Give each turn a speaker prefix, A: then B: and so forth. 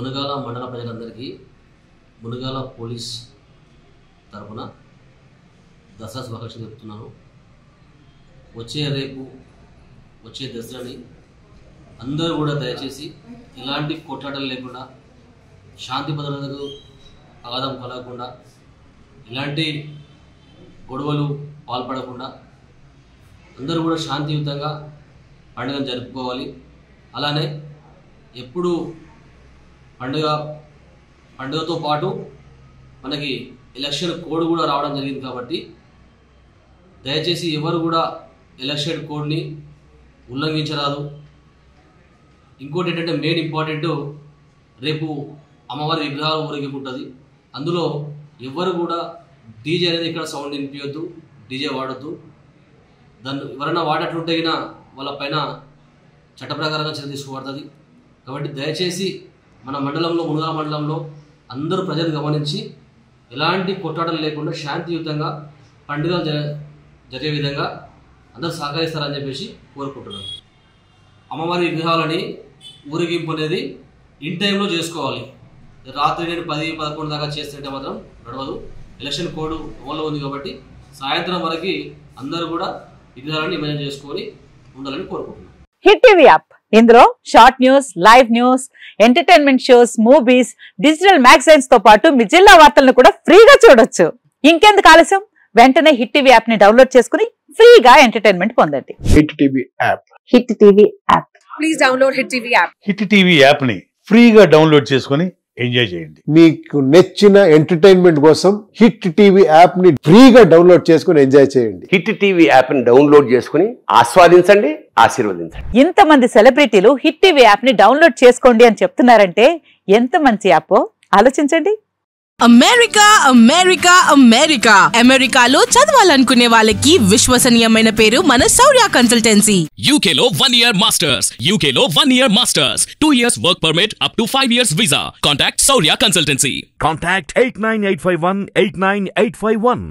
A: మునగాల మండల ప్రజలందరికీ మునగాల పోలీస్ తరపున దసరా శుభాకాంక్షలు చెప్తున్నాను. వచ్చే దసరాని అందరూ కూడా దయచేసి ఎలాంటి కొట్లాటలు లేకుండా శాంతి భద్రతకు ఆఘాతం కలగకుండా ఎలాంటి గొడవలు పాల్పడకుండా అందరూ కూడా శాంతియుతంగా పండుగను జరుపుకోవాలి. అలానే ఎప్పుడు పండుగతో పాటు మనకి ఎలక్షన్ కోడ్ కూడా రావడం జరిగింది కాబట్టి దయచేసి ఎవరు కూడా ఎలక్షన్ కోడ్ని ఉల్లంఘించరాదు. ఇంకోటి ఏంటంటే మెయిన్ ఇంపార్టెంట్, రేపు అమ్మవారి విగ్రహాలు ఊరేగింపు ఉంటుంది. అందులో ఎవరు కూడా డీజే అనేది ఇక్కడ సౌండ్ వినిపించొద్దు, డీజే వాడొద్దు. దాన్ని ఎవరైనా వాడేట్లుంటే అయినా వాళ్ళ పైన చట్ట ప్రకారంగా చర్య తీసుకోబడుతుంది. కాబట్టి దయచేసి మన మండలంలో మునగాల మండలంలో అందరూ ప్రజలు గమనించి ఎలాంటి కొట్టాటలు లేకుండా శాంతియుతంగా పండుగలు జరిగే విధంగా అందరూ సహకరిస్తారని చెప్పేసి కోరుకుంటున్నాను. అమ్మవారి విగ్రహాలని ఊరేగింపు అనేది ఇన్ టైంలో చేసుకోవాలి. రాత్రి నేను 10-11 దాకా చేస్తుంటే మాత్రం నడవదు. ఎలక్షన్ కోడ్ అమల్లో ఉంది కాబట్టి సాయంత్రం వరకు అందరూ కూడా విగ్రహాలను నిమజ్జనం చేసుకొని ఉండాలని కోరుకుంటున్నాను.
B: హిట్ టీవీ యాప్, ఇందులో short news, live news, entertainment shows, movies, digital magazines తో పాటు మీ జిల్లా వార్తలను కూడా ఫ్రీగా చూడొచ్చు. ఇంకెందుకు ఆలస్యం, వెంటనే హిట్ టీవీ యాప్ ని డౌన్లోడ్ చేసుకుని ఫ్రీగా ఎంటర్టైన్మెంట్ పొందండి.
C: Hit TV app.
B: Hit TV app.
D: Please download hit TV app.
C: Hit TV app ని ఫ్రీగా డౌన్లోడ్ చేసుకుని ఎంజాయ్ చేయండి.
E: మీకు నచ్చిన ఎంటర్టైన్మెంట్ కోసం హిట్ టీవీ యాప్ ని ఫ్రీగా డౌన్లోడ్ చేసుకుని ఎంజాయ్ చేయండి.
F: హిట్ టీవీ యాప్ ని డౌన్లోడ్ చేసుకుని ఆస్వాదించండి, ఆశీర్వదించండి.
B: ఇంతమంది సెలబ్రిటీలు హిట్ టీవీ యాప్ ని డౌన్లోడ్ చేసుకోండి అని చెప్తున్నారంటే ఎంత మంచి యాప్ ఆలోచించండి.
D: అమెరికా అమెరికా అమెరికా అమెరికాలో చదవాలనుకునే వాళ్ళకి విశ్వసనీయమైన పేరు మన శౌర్య కన్సల్టెన్సీ.
G: UK లో 1 year masters, UK లో 1 year masters, 2 years work permit up to 5 years visa. Contact Saurya Consultancy.
H: Contact 89851 89851.